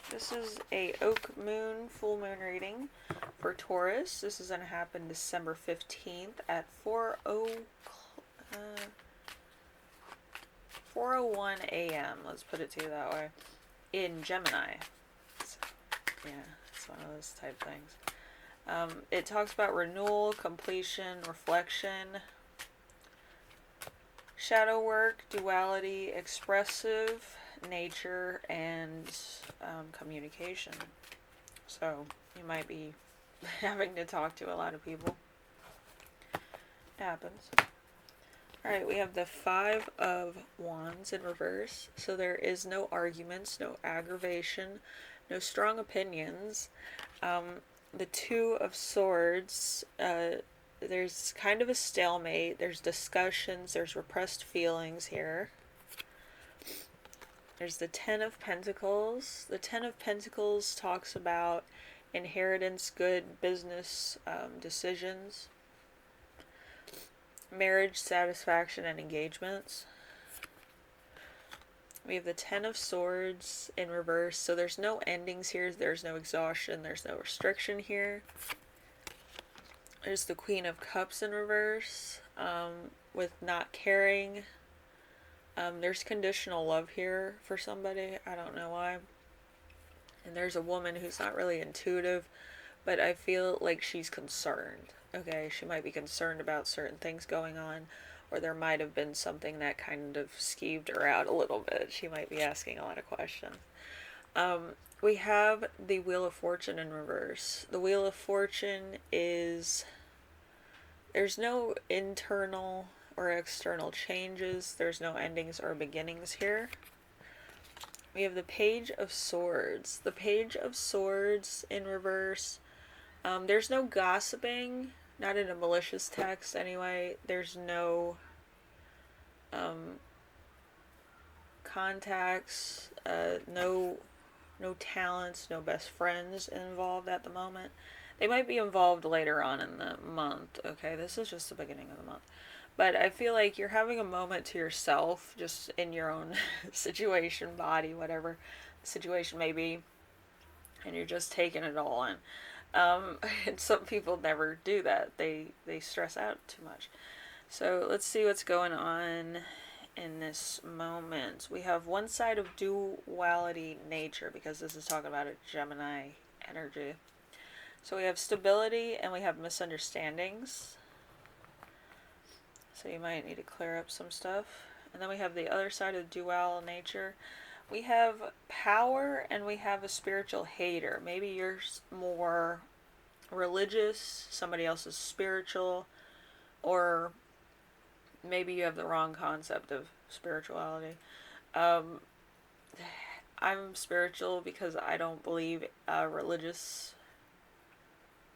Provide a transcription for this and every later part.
This is a Oak Moon full moon reading for Taurus. This is going to happen December 15th at 4:01 a.m. Let's put it to you that way. In Gemini. So, yeah, it's one of those type things. It talks about renewal, completion, reflection, shadow work, duality, expressive nature, and communication. So you might be having to talk to a lot of people. It happens. Alright, we have the Five of Wands in reverse. So there is no arguments, no aggravation, no strong opinions. The Two of Swords, there's kind of a stalemate. There's discussions, there's repressed feelings here. There's the Ten of Pentacles. The Ten of Pentacles talks about inheritance, good business decisions, marriage, satisfaction, and engagements. We have the Ten of Swords in reverse. So there's no endings here. There's no exhaustion. There's no restriction here. There's the Queen of Cups in reverse with not caring. There's conditional love here for somebody. I don't know why. And there's a woman who's not really intuitive, but I feel like she's concerned. Okay, she might be concerned about certain things going on, or there might have been something that kind of skeeved her out a little bit. She might be asking a lot of questions. We have the Wheel of Fortune in reverse. The Wheel of Fortune is, there's no internal or external changes. There's no endings or beginnings here. We have the Page of Swords. The Page of Swords in reverse. There's no gossiping, not in a malicious text anyway. There's no contacts, no talents, no best friends involved at the moment. They might be involved later on in the month. Okay, this is just the beginning of the month. But I feel like you're having a moment to yourself, just in your own situation, body, whatever the situation may be, and you're just taking it all in. And some people never do that. They stress out too much. So let's see what's going on in this moment. We have one side of duality nature, because this is talking about a Gemini energy. So we have stability and we have misunderstandings. So you might need to clear up some stuff. And then we have the other side of dual nature. We have power and we have a spiritual hater. Maybe you're more religious, somebody else is spiritual, or maybe you have the wrong concept of spirituality. I'm spiritual because I don't believe a religious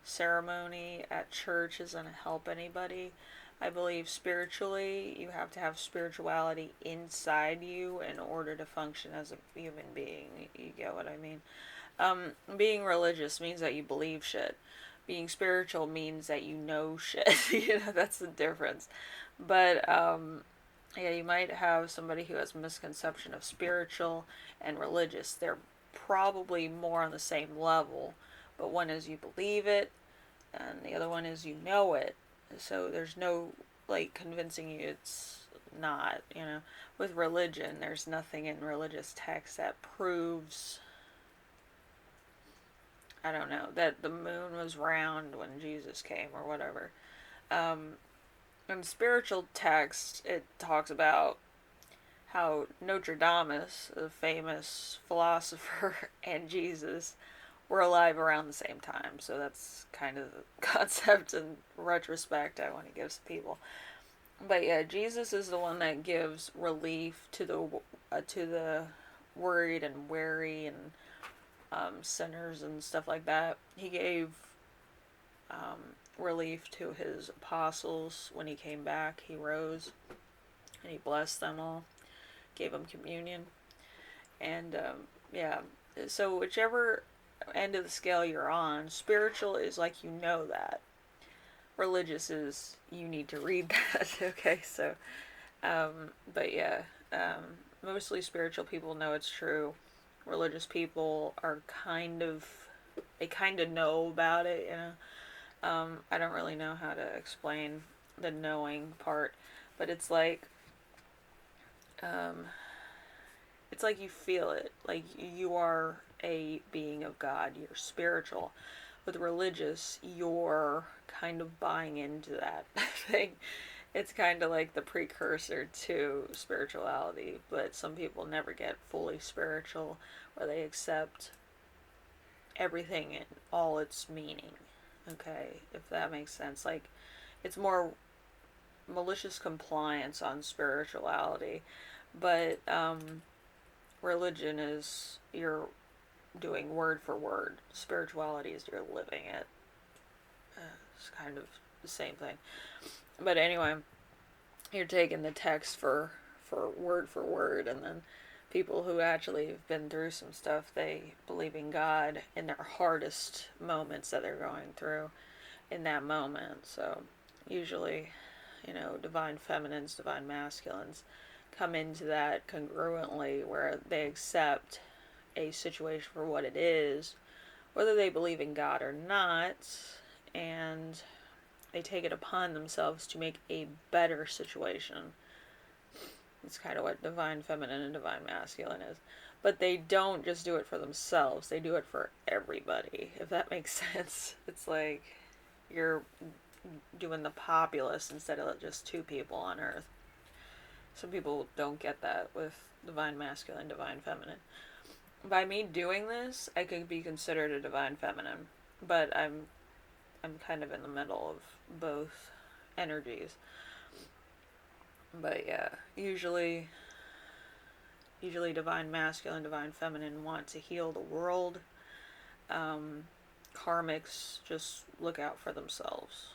ceremony at church is going to help anybody. I believe spiritually you have to have spirituality inside you in order to function as a human being. You get what I mean? Being religious means that you believe shit. Being spiritual means that you know shit. You know, that's the difference. But yeah, you might have somebody who has a misconception of spiritual and religious. They're probably more on the same level, but one is you believe it and the other one is you know it. So there's no like convincing you it's not, you know. With religion, there's nothing in religious text that proves, I don't know, that the moon was round when Jesus came or whatever. In spiritual text, it talks about how Nostradamus, a famous philosopher, and Jesus were alive around the same time. So that's kind of the concept in retrospect I want to give some people. But yeah, Jesus is the one that gives relief to the worried and weary and sinners and stuff like that. He gave relief to his apostles when he came back. He rose and he blessed them all, gave them communion, and yeah. So whichever end of the scale you're on, spiritual is like you know that. Religious is you need to read that. Okay, so but yeah, mostly spiritual people know it's true. religious people are they kind of know about it, I don't really know how to explain the knowing part, but um, it's like you feel it, like you are a being of God, you're spiritual. With religious, you're kind of buying into that thing. It's kind of like the precursor to spirituality, but some people never get fully spiritual where they accept everything in all its meaning. Okay, if that makes sense. Like, it's more malicious compliance on spirituality, but religion is you're doing word for word. Spirituality is you're living it. It's kind of the same thing. But anyway, you're taking the text for word, and then people who actually have been through some stuff, they believe in God in their hardest moments that they're going through in that moment. So usually, divine feminines, divine masculines come into that congruently where they accept a situation for what it is, whether they believe in God or not, and they take it upon themselves to make a better situation. It's kind of what divine feminine and divine masculine is. But they don't just do it for themselves, they do it for everybody, if that makes sense. It's like you're doing the populace instead of just two people on Earth. Some people don't get that with divine masculine, divine feminine. By me doing this, I could be considered a divine feminine, but I'm kind of in the middle of both energies. But yeah, usually divine masculine, divine feminine want to heal the world. Karmics just look out for themselves,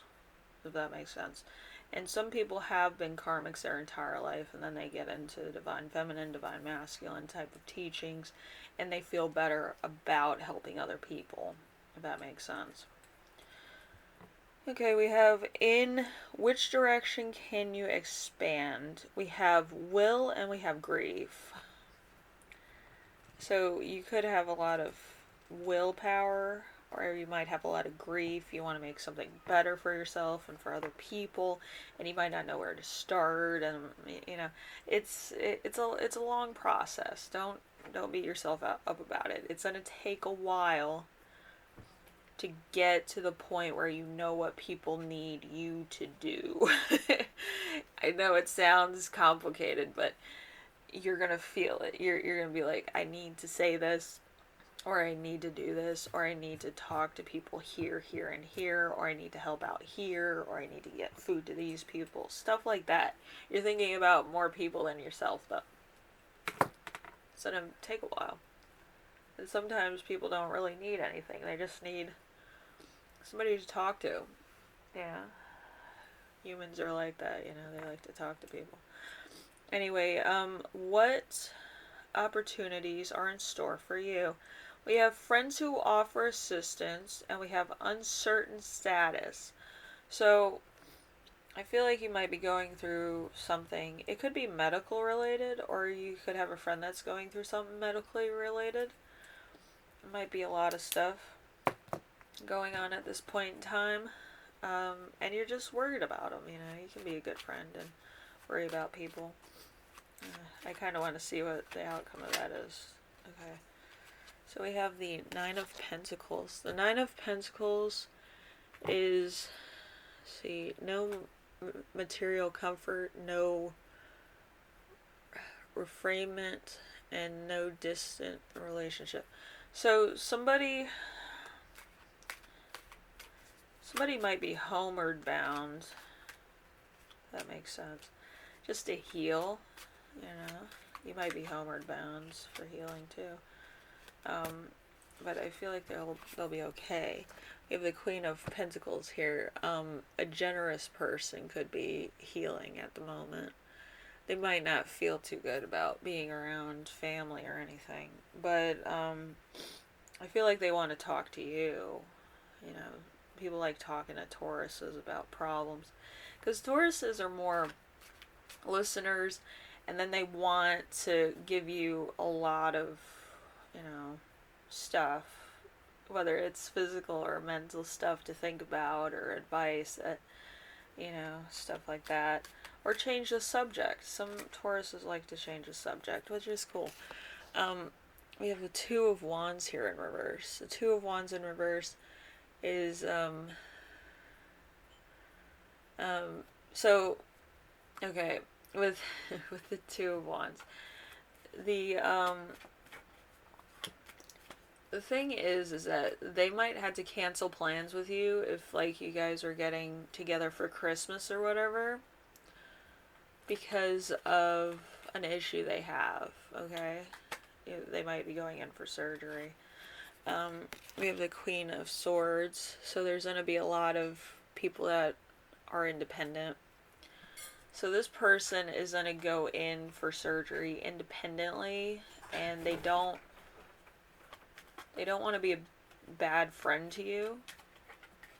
if that makes sense. And some people have been karmics their entire life, and then they get into divine feminine, divine masculine type of teachings, and they feel better about helping other people, if that makes sense. Okay, we have in which direction can you expand? We have will and we have grief. So you could have a lot of willpower, or you might have a lot of grief. You want to make something better for yourself and for other people, and you might not know where to start. And it's a long process. Don't beat yourself up about it. It's gonna take a while to get to the point where you know what people need you to do. I know it sounds complicated, but you're gonna feel it. You're gonna be like, I need to say this, or I need to do this, or I need to talk to people here, here, and here, or I need to help out here, or I need to get food to these people. Stuff like that. You're thinking about more people than yourself, though. It's gonna take a while. And sometimes people don't really need anything. They just need somebody to talk to. Yeah. Humans are like that, they like to talk to people. Anyway, what opportunities are in store for you? We have friends who offer assistance, and we have uncertain status. So, I feel like you might be going through something. It could be medical related, or you could have a friend that's going through something medically related. It might be a lot of stuff going on at this point in time, and you're just worried about them. You can be a good friend and worry about people. I kind of want to see what the outcome of that is. Okay, so we have the Nine of Pentacles. The Nine of Pentacles is, no material comfort, no refrainment, and no distant relationship. So somebody might be homeward bound. That makes sense. Just to heal, you might be homeward bound for healing too. But I feel like they'll be okay. We have the Queen of Pentacles here. A generous person could be healing at the moment. They might not feel too good about being around family or anything, but I feel like they want to talk to you. People like talking to Tauruses about problems, because Tauruses are more listeners, and then they want to give you a lot of stuff, whether it's physical or mental stuff to think about or advice, stuff like that. Or change the subject. Some Tauruses like to change the subject, which is cool. We have the Two of Wands here in reverse. The Two of Wands in reverse is, so, okay, with with the Two of Wands, the the thing is that they might have to cancel plans with you if, like, you guys are getting together for Christmas or whatever, because of an issue they have, okay? They might be going in for surgery. We have the Queen of Swords, so there's going to be a lot of people that are independent. So this person is going to go in for surgery independently, and they don't want to be a bad friend to you,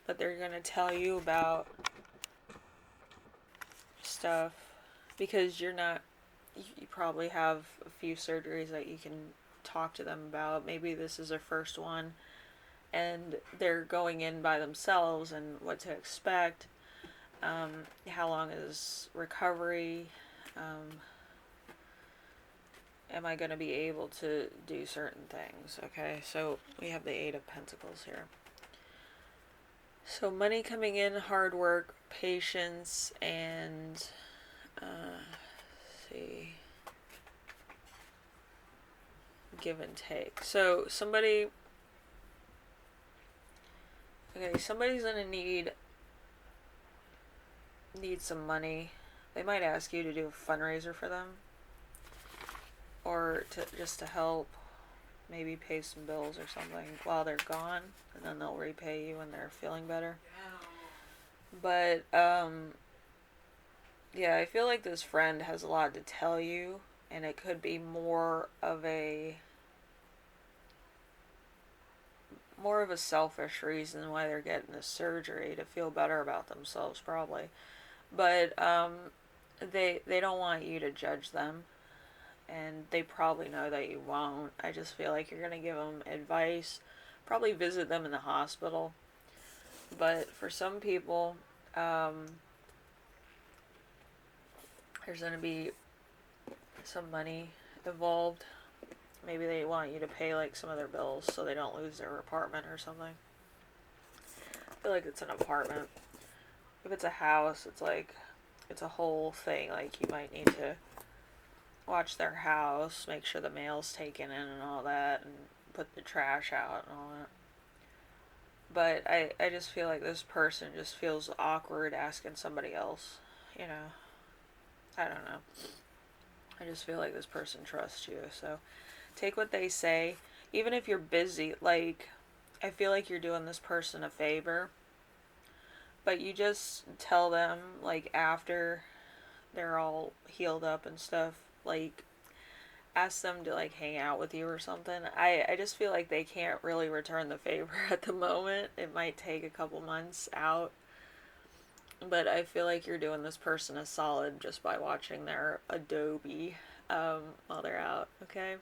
but they're going to tell you about stuff because you probably have a few surgeries that you can talk to them about. Maybe this is their first one and they're going in by themselves and what to expect. How long is recovery? Am I going to be able to do certain things? Okay, so we have the Eight of Pentacles here. So money coming in, hard work, patience, and let's see, give and take. So somebody's gonna need some money. They might ask you to do a fundraiser for them, or to help, maybe pay some bills or something while they're gone, and then they'll repay you when they're feeling better. But yeah, I feel like this friend has a lot to tell you, and it could be more of a selfish reason why they're getting this surgery, to feel better about themselves probably. But they don't want you to judge them, and they probably know that you won't. I just feel like you're going to give them advice, probably visit them in the hospital. But for some people, there's going to be some money involved. Maybe they want you to pay like some of their bills so they don't lose their apartment or something. I feel like it's an apartment. If it's a house, it's like, it's a whole thing. Like, you might need to watch their house, make sure the mail's taken in and all that, and put the trash out and all that. But I just feel like this person just feels awkward asking somebody else, I don't know. I just feel like this person trusts you, so take what they say. Even if you're busy, like, I feel like you're doing this person a favor, but you just tell them, like, after they're all healed up and stuff, like, ask them to, like, hang out with you or something. I just feel like they can't really return the favor at the moment. It might take a couple months out, but I feel like you're doing this person a solid just by watching their Adobe while they're out, okay?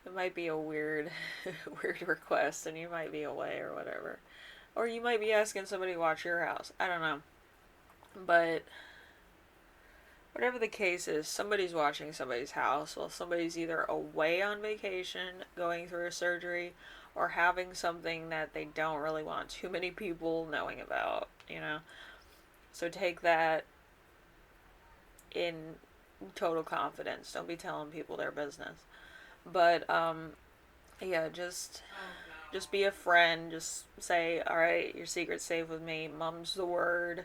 It might be a weird request, and you might be away or whatever. Or you might be asking somebody to watch your house. I don't know. But whatever the case is, somebody's watching somebody's house while somebody's either away on vacation, going through a surgery, or having something that they don't really want too many people knowing about, So take that in total confidence. Don't be telling people their business. But, yeah, just be a friend. Just say, all right, your secret's safe with me. Mum's the word.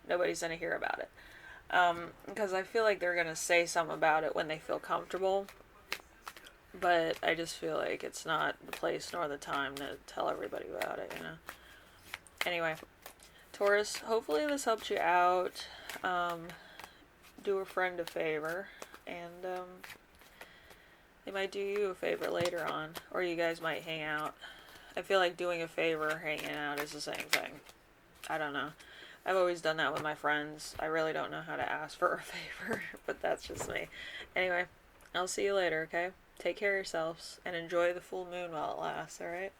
Nobody's going to hear about it. Because I feel like they're going to say something about it when they feel comfortable. But I just feel like it's not the place nor the time to tell everybody about it, Anyway, Taurus, hopefully this helped you out. Do a friend a favor, and they might do you a favor later on, or you guys might hang out. I feel like doing a favor, hanging out is the same thing. I don't know. I've always done that with my friends. I really don't know how to ask for a favor, but that's just me. Anyway, I'll see you later, okay? Take care of yourselves and enjoy the full moon while it lasts, alright?